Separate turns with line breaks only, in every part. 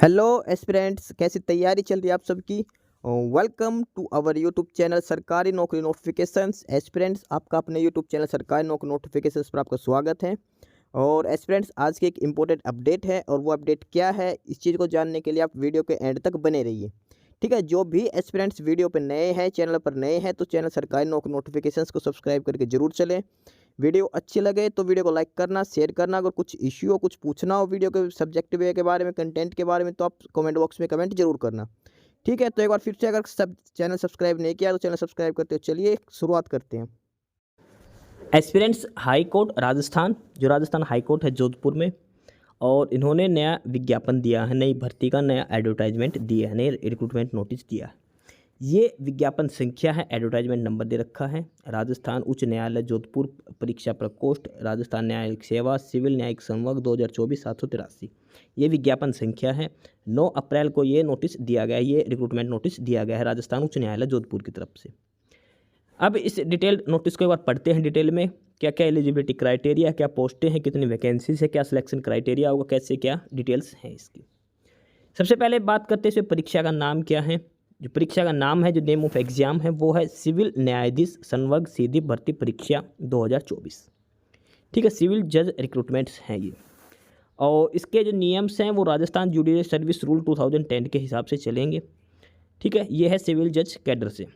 Hello aspirants, कैसी तैयारी चल रही है आप सबकी। Welcome to our YouTube channel सरकारी नौकरी नोटिफिकेशंस। एस्पिरेंट्स, आपका अपने यूट्यूब चैनल सरकारी नौकरी नोटिफिकेशंस पर आपका स्वागत है। और एस्पिरेंट्स, आज की एक इम्पोर्टेंट अपडेट है और वो अपडेट क्या है, इस चीज़ को जानने के लिए आप वीडियो के एंड तक बने रहिए। ठीक है, जो भी एस्पिरेंट्स वीडियो पर नए हैं, चैनल पर नए हैं, तो चैनल सरकारी नौकरी नोटिफिकेशंस को सब्सक्राइब करके जरूर चलें। वीडियो अच्छी लगे तो वीडियो को लाइक करना, शेयर करना। अगर कुछ इश्यू हो, कुछ पूछना हो वीडियो के सब्जेक्ट वे के बारे में, कंटेंट के बारे में, तो आप कमेंट बॉक्स में कमेंट जरूर करना। ठीक है, तो एक बार फिर से, अगर सब चैनल सब्सक्राइब नहीं किया तो चैनल सब्सक्राइब करते हो। चलिए शुरुआत करते हैं।
एस्पिरेंट्स हाई कोर्ट राजस्थान, जो राजस्थान हाई कोर्ट है जोधपुर में, और इन्होंने नया विज्ञापन दिया है, नई भर्ती का नया एडवर्टाइजमेंट दिया है, नई रिक्रूटमेंट नोटिस दिया है। ये विज्ञापन संख्या है, एडवर्टाइजमेंट नंबर दे रखा है, राजस्थान उच्च न्यायालय जोधपुर, परीक्षा प्रकोष्ठ राजस्थान न्यायिक सेवा, सिविल न्यायिक संवर्ग 2024 783। ये विज्ञापन संख्या है। 9 अप्रैल को ये नोटिस दिया गया है, ये रिक्रूटमेंट नोटिस दिया गया है राजस्थान उच्च न्यायालय जोधपुर की तरफ से। अब इस डिटेल नोटिस को एक बार पढ़ते हैं डिटेल में। क्या क्या एलिजिबिलिटी क्राइटेरिया, क्या पोस्टें हैं, कितनी वैकेंसीज है, क्या सिलेक्शन क्राइटेरिया होगा, कैसे क्या डिटेल्स हैं इसकी। सबसे पहले बात करते हैं इसमें परीक्षा का नाम क्या है। जो परीक्षा का नाम है, जो नेम ऑफ एग्जाम है, वो है सिविल न्यायाधीश संवर्ग सीधी भर्ती परीक्षा 2024। ठीक है, सिविल जज रिक्रूटमेंट्स हैं ये। और इसके जो नियम्स हैं वो राजस्थान जुडिशियल सर्विस रूल 2010 के हिसाब से चलेंगे। ठीक है, ये है सिविल जज कैडर से,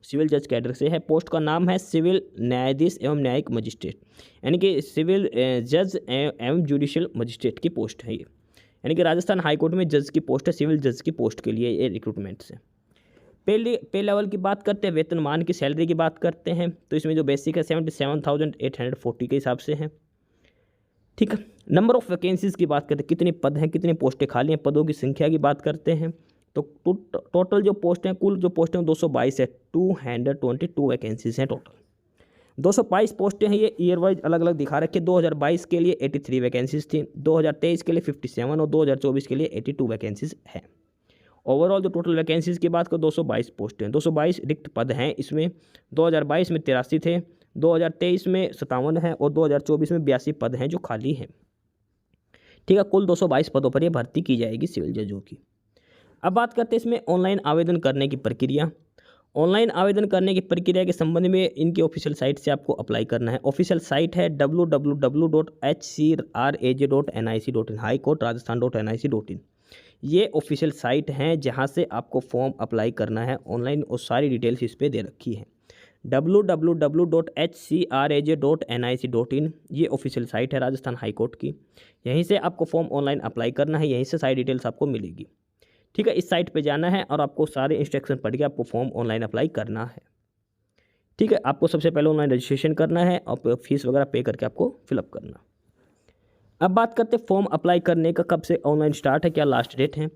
सिविल जज कैडर से है। पोस्ट का नाम है सिविल न्यायाधीश एवं न्यायिक मजिस्ट्रेट, यानी कि सिविल जज एवं जुडिशियल मजिस्ट्रेट की पोस्ट है ये। यानी कि राजस्थान हाई कोर्ट में जज की पोस्ट है, सिविल जज की पोस्ट के लिए ये रिक्रूटमेंट्स है। पे लेवल की बात करते हैं, वेतनमान की सैलरी की बात करते हैं, तो इसमें जो बेसिक है 77,840 के हिसाब से है। ठीक है, नंबर ऑफ़ वैकेंसीज़ की बात करते हैं, कितने पद हैं, कितनी पोस्टें खाली हैं, पदों की संख्या की बात करते हैं। तो टोटल जो पोस्ट हैं, कुल जो पोस्ट हैं 222 है, 222 वैकेंसीज़ हैं टोटल। 222 पोस्टें हैं, ये ईयर वाइज अलग अलग दिखा रखे। 2022 के लिए 83 वैकेंसीज थी, 2023 के लिए 57 और 2024 के लिए 82 वैकेंसीज हैं। ओवरऑल जो टोटल वैकेंसीज़ की बात करो 222 पोस्ट हैं, 222 रिक्त पद हैं इसमें। 2022 में 83 थे, 2023 में 57 हैं और 2024 में 82 पद हैं जो खाली हैं। ठीक है, कुल 222 पदों पर यह भर्ती की जाएगी सिविल जजों की। अब बात करते हैं इसमें ऑनलाइन आवेदन करने की प्रक्रिया। ऑनलाइन आवेदन करने की प्रक्रिया के संबंध में इनकी ऑफिशियल साइट से आपको अप्लाई करना है। ऑफिशियल साइट है www.hcraj.nic.in, हाई कोर्ट राजस्थान.nic.in। ये ऑफिशियल साइट हैं जहां से आपको फॉर्म अप्लाई करना है ऑनलाइन, और सारी डिटेल्स इस पर दे रखी है। www.hcraj.nic.in ये ऑफिशियल साइट है राजस्थान हाई कोर्ट की। यहीं से आपको फॉर्म ऑनलाइन अप्लाई करना है, यहीं से सारी डिटेल्स आपको मिलेगी। ठीक है, इस साइट पे जाना है और आपको सारे इंस्ट्रक्शन पढ़ के आपको फॉर्म ऑनलाइन अप्लाई करना है। ठीक है, आपको सबसे पहले ऑनलाइन रजिस्ट्रेशन करना है और फीस वगैरह पे करके आपको फिलअप करना। अब बात करते हैं फॉर्म अप्लाई करने का, कब से ऑनलाइन स्टार्ट है, क्या लास्ट डेट है।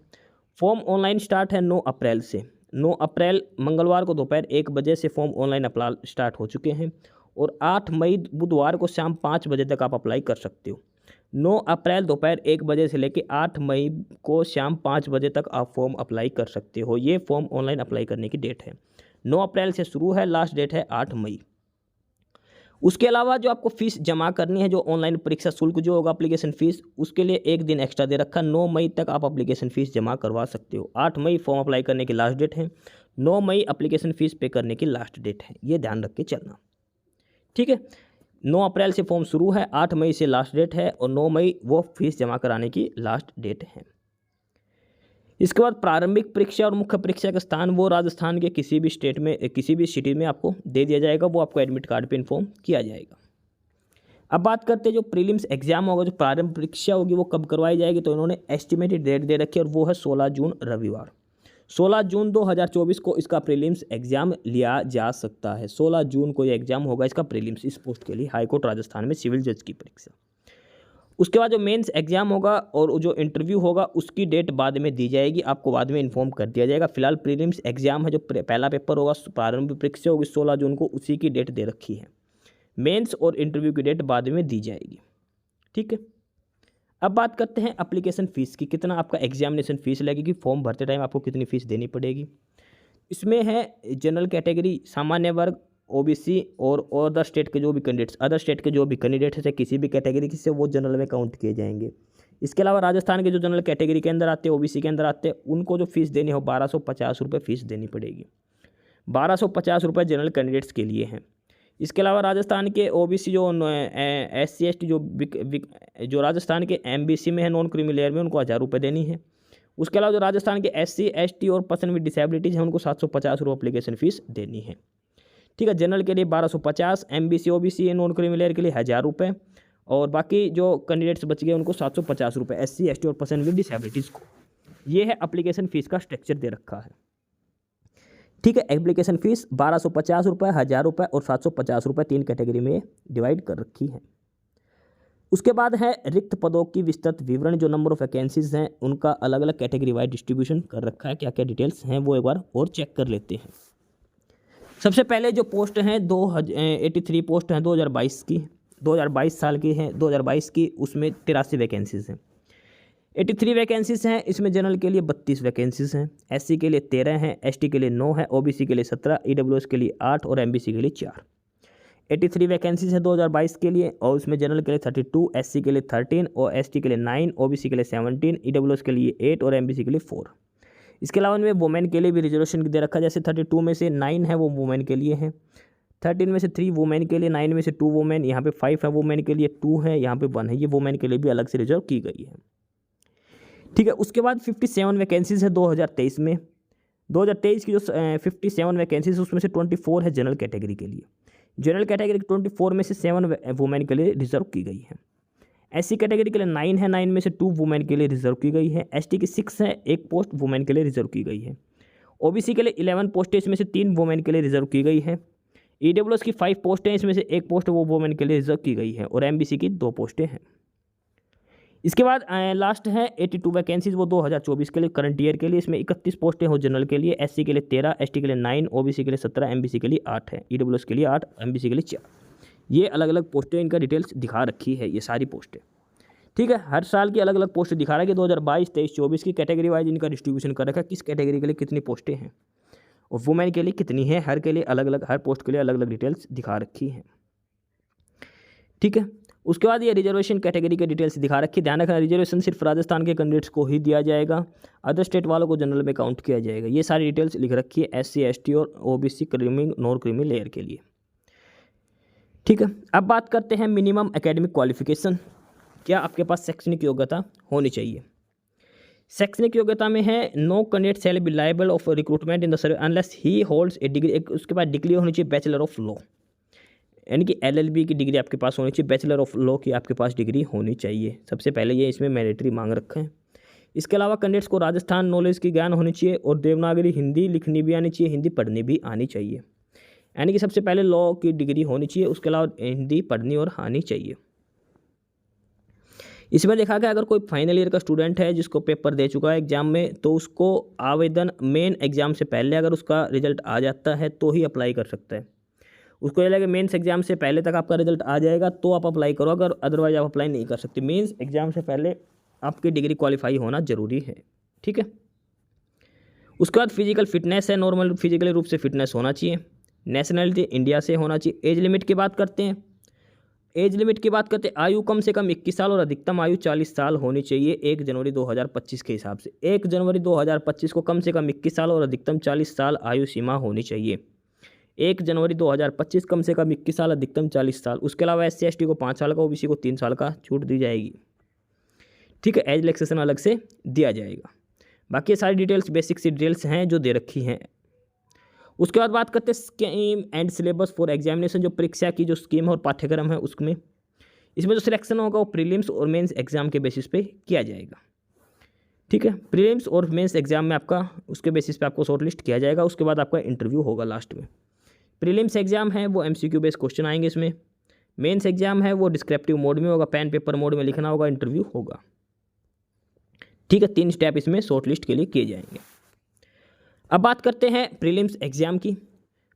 फॉर्म ऑनलाइन स्टार्ट है 9 अप्रैल से। 9 अप्रैल मंगलवार को दोपहर 1 बजे से फॉर्म ऑनलाइन अप्लाई स्टार्ट हो चुके हैं, और 8 मई बुधवार को शाम 5 बजे तक आप अप्लाई कर सकते हो। 9 अप्रैल दोपहर 1 बजे से लेकर 8 मई को शाम 5 बजे तक आप फॉर्म अप्लाई कर सकते हो। ये फॉर्म ऑनलाइन अप्लाई करने की डेट है। 9 अप्रैल से शुरू है, लास्ट डेट है 8 मई। उसके अलावा जो आपको फ़ीस जमा करनी है, जो ऑनलाइन परीक्षा शुल्क जो होगा एप्लीकेशन फ़ीस, उसके लिए एक दिन एक्स्ट्रा दे रखा। 9 मई तक आप एप्लीकेशन फ़ीस जमा करवा सकते हो। 8 मई फॉर्म अप्लाई करने की लास्ट डेट है, 9 मई एप्लीकेशन फ़ीस पे करने की लास्ट डेट है। ये ध्यान रख के चलना। ठीक है, 9 अप्रैल से फॉर्म शुरू है, 8 मई से लास्ट डेट है, और 9 मई वो फीस जमा कराने की लास्ट डेट है। इसके बाद प्रारंभिक परीक्षा और मुख्य परीक्षा का स्थान वो राजस्थान के किसी भी स्टेट में, किसी भी सिटी में आपको दे दिया जाएगा, वो आपको एडमिट कार्ड पे इन्फॉर्म किया जाएगा। अब बात करते हैं जो प्रीलिम्स एग्जाम होगा, जो प्रारंभिक परीक्षा होगी वो कब करवाई जाएगी, तो इन्होंने एस्टिमेटेड डेट दे रखी है, और वो है 16 जून रविवार। 16 जून 2024 को इसका प्रीलिम्स एग्जाम लिया जा सकता है। 16 जून को ये एग्जाम होगा इसका प्रीलिम्स, इस पोस्ट के लिए हाईकोर्ट राजस्थान में सिविल जज की परीक्षा। उसके बाद जो मेंस एग्जाम होगा और जो इंटरव्यू होगा उसकी डेट बाद में दी जाएगी, आपको बाद में इन्फॉर्म कर दिया जाएगा। फिलहाल प्रीलिम्स एग्जाम है, जो पहला पेपर होगा प्रारंभिक परीक्षा होगी 16 जून को, उसी की डेट दे रखी है। मेंस और इंटरव्यू की डेट बाद में दी जाएगी। ठीक है, अब बात करते हैं एप्लीकेशन फ़ीस की, कितना आपका एग्जामिनेशन फ़ीस लगेगी, फॉर्म भरते टाइम आपको कितनी फ़ीस देनी पड़ेगी। इसमें है जनरल कैटेगरी, सामान्य वर्ग, ओबीसी और अदर स्टेट के जो भी कैंडिडेट्स, अदर स्टेट के जो भी कैंडिडेट्स हैं किसी भी कैटेगरी से, वो जनरल में काउंट किए जाएंगे। इसके अलावा राजस्थान के जो जनरल कैटेगरी के अंदर आते हैं, ओबीसी के अंदर आते हैं, उनको जो फीस देनी हो 1250 रुपये फीस देनी पड़ेगी। 1250 रुपये जनरल कैंडिडेट्स के लिए हैं। इसके अलावा राजस्थान के ओबीसी जो SC ST जो राजस्थान के MBC में है, नॉन क्रीमी लेयर में, उनको 1000 रुपये देनी है। उसके अलावा जो राजस्थान के SC ST और पर्सन विद डिसेबिलिटीज़ हैं, उनको 750 रुपये अप्लीकेशन फ़ीस देनी है। ठीक है, जनरल के लिए 1250, MBC OBC non creamy layer के लिए 1000 रुपये, और बाकी जो कैंडिडेट्स बच गए उनको 750 रुपये, SC ST और पर्सन विद डिसेबिलिटीज़ को। ये है एप्लीकेशन फ़ीस का स्ट्रक्चर दे रखा है। ठीक है, एप्लीकेशन फ़ीस 1250 रुपये, 1000 रुपये और 750 रुपये, 3 कैटेगरी में डिवाइड कर रखी है। उसके बाद है रिक्त पदों की विस्तृत विवरण, जो नंबर ऑफ वैकेंसीज हैं उनका अलग अलग कैटेगरी वाइज डिस्ट्रीब्यूशन कर रखा है। क्या क्या डिटेल्स हैं वो एक बार और चेक कर लेते हैं। सबसे पहले जो पोस्ट हैं 83 पोस्ट हैं 2022 की, 2022 साल की हैं, 2022 की, उसमें 83 वैकेंसीज हैं। 83 वैकेंसीज हैं, इसमें जनरल के लिए 32 वैकेंसीज हैं, SC के लिए 13 हैं, ST के लिए 9 है, OBC के लिए 17, EWS के लिए 8 और MBC के लिए 4। 83 वैकेंसीज है 2022 के लिए, और उसमें जनरल के लिए 32, SC के लिए 13 और ST के लिए 9, OBC के लिए 17, EWS के लिए 8 और MBC के लिए 4। इसके अलावा इनमें वुमेन के लिए भी रिजर्वेशन दे रखा है। जैसे 32 में से 9 है वो वुमेन के लिए है, 13 में से 3 वुमेन के लिए, 9 में से 2 वुमेन, यहाँ पे 5 है वुमेन के लिए, 2 है, यहाँ पे 1 है, ये वुमेन के लिए भी अलग से रिजर्व की गई है। ठीक है, उसके बाद 57 वैकेंसीज है 2023 में। 2023 की जो 57 वैकेंसीज उसमें से 24 है जनरल कैटेगरी के लिए। जनरल कैटेगरी 24 में से 7 वुमेन के लिए रिजर्व की गई है। SC कैटेगरी के लिए 9 है, 9 में से 2 वुमेन के लिए रिजर्व की गई है। ST की 6 है, 1 पोस्ट वुमेन के लिए रिजर्व की गई है। OBC के लिए 11 पोस्ट है, इसमें से 3 वुमेन के लिए रिजर्व की गई है। EWS की 5 पोस्ट हैं, इसमें से 1 पोस्ट वो वुमेन के लिए रिजर्व की गई है, और MBC की 2 पोस्टें हैं। इसके बाद लास्ट है 82 वैकेंसीज, वो 2024 के लिए करंट ईयर के लिए। इसमें 31 पोस्टें हो जनरल के लिए, SC के लिए 13, ST के लिए 9, OBC के लिए 17, MBC के लिए 8 है, EWS के लिए 8, MBC के लिए 4। ये अलग अलग पोस्टें, इनका डिटेल्स दिखा रखी है, ये सारी पोस्टें। ठीक है, हर साल की अलग अलग पोस्ट दिखा रहा है कि 2022, 23, 24 की कैटेगरी वाइज इनका डिस्ट्रीब्यूशन कर रखा है, किस कैटेगरी के लिए कितनी पोस्टें हैं और वुमेन के लिए कितनी है, हर के लिए अलग अलग, हर पोस्ट के लिए अलग अलग डिटेल्स दिखा रखी है। ठीक है, उसके बाद ये रिजर्वेशन कैटेगरी के डिटेल्स दिखा रखी है। ध्यान रखना, रिजर्वेशन सिर्फ राजस्थान के कैंडिडेट्स को ही दिया जाएगा, अदर स्टेट वालों को जनरल में काउंट किया जाएगा। ये सारी डिटेल्स लिख रखी है SC ST और OBC creamy non creamy layer के लिए। ठीक है, अब बात करते हैं मिनिमम एकेडमिक क्वालिफिकेशन। क्या आपके पास शैक्षणिक योग्यता होनी चाहिए? शैक्षणिक योग्यता में है no candidate shall be liable of recruitment in the service unless he holds a degree. उसके बाद डिग्री होनी चाहिए बैचलर ऑफ लॉ, यानी कि LLB की डिग्री आपके पास होनी चाहिए, बैचलर ऑफ लॉ की आपके पास डिग्री होनी चाहिए। सबसे पहले ये इसमें मैंडेटरी मांग रखा है। इसके अलावा कैंडिडेट्स को राजस्थान नॉलेज की ज्ञान होनी चाहिए और देवनागरी हिंदी लिखनी भी आनी चाहिए, हिंदी पढ़नी भी आनी चाहिए। यानी कि सबसे पहले लॉ की डिग्री होनी चाहिए, उसके अलावा हिंदी पढ़नी और आनी चाहिए। इसमें देखा गया अगर कोई फाइनल ईयर का स्टूडेंट है जिसको पेपर दे चुका है एग्जाम में, तो उसको आवेदन मेन एग्जाम से पहले अगर उसका रिजल्ट आ जाता है तो ही अप्लाई कर सकता है। उसको ये लगे मेंस एग्जाम से पहले तक आपका रिजल्ट आ जाएगा तो आप अप्लाई करो, अगर अदरवाइज आप अप्लाई नहीं कर सकते। मेंस एग्जाम से पहले आपकी डिग्री क्वालिफाई होना जरूरी है। ठीक है, उसके बाद फिजिकल फिटनेस है, नॉर्मल फिजिकली रूप से फिटनेस होना चाहिए। नेशनलिटी इंडिया से होना चाहिए। एज लिमिट की बात करते हैं, एज लिमिट की बात करते हैं, आयु कम से कम 21 साल और अधिकतम आयु 40 साल होनी चाहिए 1 जनवरी 2025 के हिसाब से। 1 जनवरी 2025 को कम से कम 21 साल और अधिकतम 40 साल आयु सीमा होनी चाहिए। 1 जनवरी 2025 कम से कम 21 साल, अधिकतम 40 साल। उसके अलावा SC ST को 5 साल का, OBC को 3 साल का छूट दी जाएगी। ठीक है, एज रिलैक्सेशन अलग से दिया जाएगा। बाकी ये सारी डिटेल्स बेसिक सी डिटेल्स हैं जो दे रखी हैं। उसके बाद बात करते हैं scheme and syllabus for examination, जो परीक्षा की जो स्कीम और पाठ्यक्रम है उसमें इसमें जो सिलेक्शन होगा वो प्रीलिम्स और मेंस एग्जाम के बेसिस पे किया जाएगा। ठीक है, प्रीलिम्स और मेंस एग्जाम में आपका उसके बेसिस पे आपको शॉर्टलिस्ट किया जाएगा, उसके बाद आपका इंटरव्यू होगा लास्ट में। प्रीलिम्स एग्जाम है वो MCQ बेस्ड क्वेश्चन आएंगे इसमें। मेंस एग्जाम है वो डिस्क्रिप्टिव मोड में होगा, पेन पेपर मोड में लिखना होगा, इंटरव्यू होगा। ठीक है, 3 स्टेप इसमें शॉर्टलिस्ट के लिए किए जाएंगे। अब बात करते हैं प्रीलिम्स एग्जाम की।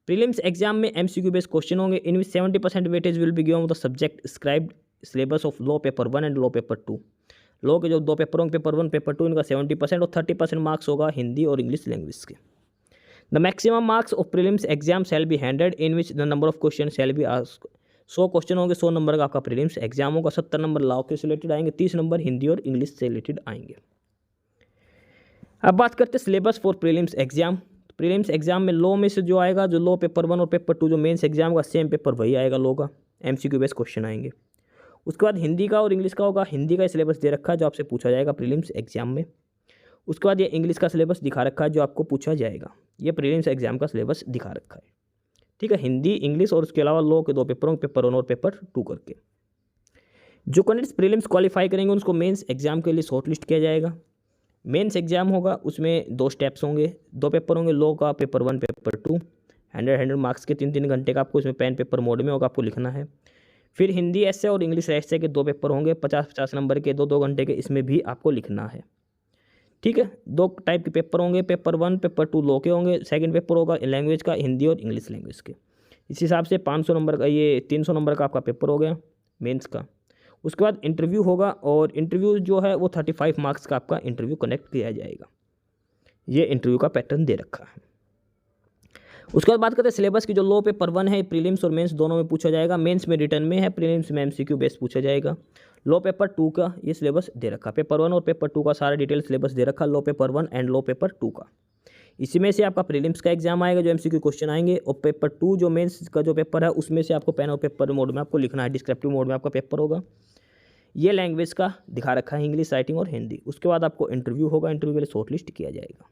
प्रीलिम्स एग्जाम में MCQ बेस्ड क्वेश्चन होंगे, इन विच 70% weightage will be given the subject scribed syllabus of law paper 1 and law paper 2। Law के जो 2 पेपर होंगे, पेपर 1 पेपर 2, इनका 70% और 30% मार्क्स होगा हिंदी और इंग्लिश लैंग्वेज के। The maximum marks of prelims exam shall be 100 in which the number of question shall be asked 100 question होंगे, 100 number का आपका प्रीलिम्स एग्जाम होगा, 70 नंबर लॉ के से रिलेटेड आएंगे, 30 नंबर हिंदी और इंग्लिश से रिलेटेड आएंगे। अब बात करते हैं syllabus for prelims exam. Prelims exam में लॉ में से जो आएगा, जो लॉ पेपर 1 और पेपर 2 जो मेंस एग्जाम का सेम पेपर वही आएगा, लॉ का MCQ बेस्ड क्वेश्चन आएंगे। उसके बाद हिंदी का और इंग्लिश का होगा, हिंदी का सिलेबस दे रखा है जो आपसे पूछा जाएगा प्रीलिम्स एग्जाम में। उसके बाद ये इंग्लिश का सिलेबस दिखा रखा है जो आपको पूछा जाएगा, ये प्रीलिम्स एग्जाम का सिलेबस दिखा रखा है, ठीक है। हिंदी, इंग्लिश और उसके अलावा लॉ के 2 पेपरों, पेपर 1 और पेपर 2 करके। जो कैंडिडेट्स प्रीलिम्स क्वालिफाई करेंगे उनको मेंस एग्जाम के लिए शॉर्टलिस्ट किया जाएगा। मेंस एग्जाम होगा, उसमें 2 स्टेप्स होंगे, 2 पेपर होंगे, लॉ का पेपर 1 पेपर 2, 100 मार्क्स के 3 घंटे का आपको इसमें पेन पेपर मोड में होगा, आपको लिखना है। फिर हिंदी ऐसे और इंग्लिश ऐसे के 2 पेपर होंगे, 50-50 नंबर के 2-2 घंटे के, इसमें भी आपको लिखना है, ठीक है। 2 टाइप के पेपर होंगे, पेपर 1 पेपर 2 लॉ के होंगे, सेकंड पेपर होगा लैंग्वेज का, हिंदी और इंग्लिश लैंग्वेज के। इस हिसाब से 500 नंबर का, ये 300 नंबर का आपका पेपर हो गया मेंस का। उसके बाद इंटरव्यू होगा, और इंटरव्यू जो है वो 35 मार्क्स का आपका इंटरव्यू कनेक्ट किया जाएगा। ये इंटरव्यू का पैटर्न दे रखा है। उसके बाद बात करते हैं सिलेबस की। जो लॉ पेपर 1 है प्रीलिम्स और मेंस दोनों में पूछा जाएगा, मेंस में रिटर्न में है, प्रीलिम्स में MCQ बेस्ड पूछा जाएगा। लॉ पेपर 2 का ये सिलेबस दे रखा, पेपर 1 और पेपर 2 का सारा डिटेल सिलेबस दे रखा, law paper 1 and law paper 2 का। इसी में से आपका प्रीलिम्स का एग्जाम आएगा जो MCQ क्वेश्चन आएंगे, और पेपर 2 जो मेंस का जो पेपर है उसमें से आपको पेन और पेपर मोड में आपको लिखना है, डिस्क्रिप्टिव मोड में आपका पेपर होगा। ये लैंग्वेज का दिखा रखा है, इंग्लिश, राइटिंग और हिंदी। उसके बाद आपको इंटरव्यू होगा, इंटरव्यू के लिए शॉर्टलिस्ट किया जाएगा,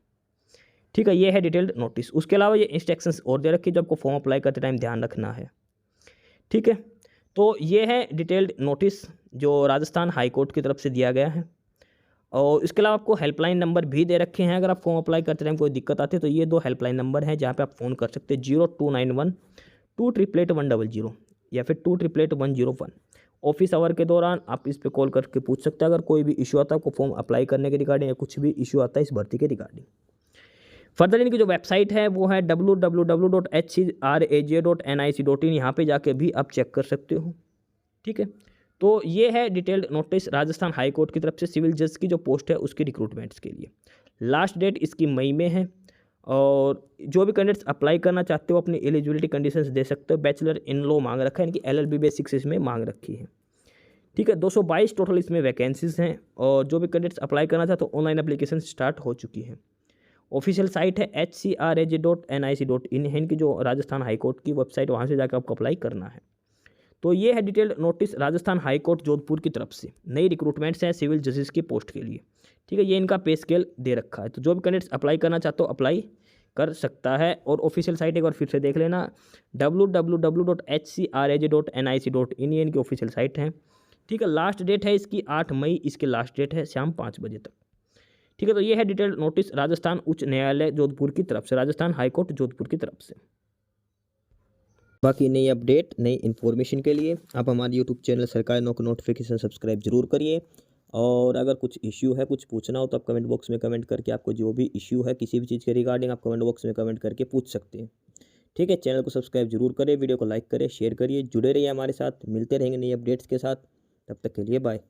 ठीक है। ये है डिटेल्ड नोटिस। उसके अलावा ये इंस्ट्रक्शंस और दे रखी है जो आपको फॉर्म अप्लाई करते टाइम ध्यान रखना है, ठीक है। तो ये है डिटेल्ड नोटिस जो राजस्थान हाई कोर्ट की तरफ से दिया गया है। और इसके अलावा आपको हेल्पलाइन नंबर भी दे रखे हैं, अगर आप फॉर्म अप्लाई करते टाइम कोई दिक्कत आती है तो ये 2 हेल्पलाइन नंबर हैं जहाँ पे आप फ़ोन कर सकते हैं, 0291 2888100 या फिर 2888101। ऑफिस आवर के दौरान आप इस पे कॉल करके पूछ सकते हैं अगर कोई भी इशू आता है आपको फॉर्म अप्लाई करने के रिगार्डिंग, या कुछ भी इशू आता है इस भर्ती के रिगार्डिंग। फर्दर इनकी जो वेबसाइट है वो है www.hcraj.nic.in, यहाँ पे जाके भी आप चेक कर सकते हो, ठीक है। तो ये है detailed notice Rajasthan high court की तरफ से सिविल जज की जो पोस्ट है उसकी रिक्रूटमेंट्स के लिए। लास्ट डेट इसकी मई में है, और जो भी कैंडिडेट्स अप्लाई करना चाहते हो अपनी एलिजिबिलिटी कंडीशंस दे सकते हो। बैचलर इन लॉ मांग रखा है, इनकी LLB बेसिक्स इसमें मांग रखी है, ठीक है। 222 टोटल इसमें वैकेंसीज हैं, और जो भी कैंडिडेट्स अप्लाई करना चाहते हो ऑनलाइन एप्लीकेशन स्टार्ट हो चुकी है। ऑफिशियल साइट है hcraj.nic.in है इनकी, जो राजस्थान हाई कोर्ट की वेबसाइट, वहाँ से जाकर आपको अप्लाई करना है। तो ये है detailed notice Rajasthan high court Jodhpur की तरफ से, नई रिक्रूटमेंट्स हैं सिविल जजेस की पोस्ट के लिए, ठीक है। ये इनका पे स्केल दे रखा है, तो जो भी कैंडिडेट्स अप्लाई करना चाहते हो अप्लाई कर सकता है। और ऑफिशियल साइट एक बार फिर से देख लेना, www.hcraj.nic.in ये इनकी ऑफिशियल साइट है, ठीक है। लास्ट डेट है इसकी 8 मई, इसकी लास्ट डेट है शाम 5 बजे तक, ठीक है। तो ये है डिटेल्ड नोटिस राजस्थान उच्च न्यायालय जोधपुर की तरफ से, राजस्थान हाई कोर्ट जोधपुर की तरफ से।
बाकी नई अपडेट, नई इन्फॉर्मेशन के लिए आप हमारे यूट्यूब चैनल सरकारी नौकरी नोटिफिकेशन सब्सक्राइब जरूर करिए। और अगर कुछ इश्यू है, कुछ पूछना हो तो आप कमेंट बॉक्स में कमेंट करके आपको जो भी इश्यू है किसी भी चीज़ के रिगार्डिंग आप कमेंट बॉक्स में कमेंट करके पूछ सकते हैं, ठीक है। चैनल को सब्सक्राइब जरूर करें, वीडियो को लाइक करें, शेयर करिए, जुड़े रहिए हमारे साथ, मिलते रहेंगे नई अपडेट्स के साथ। तब तक के लिए बाय।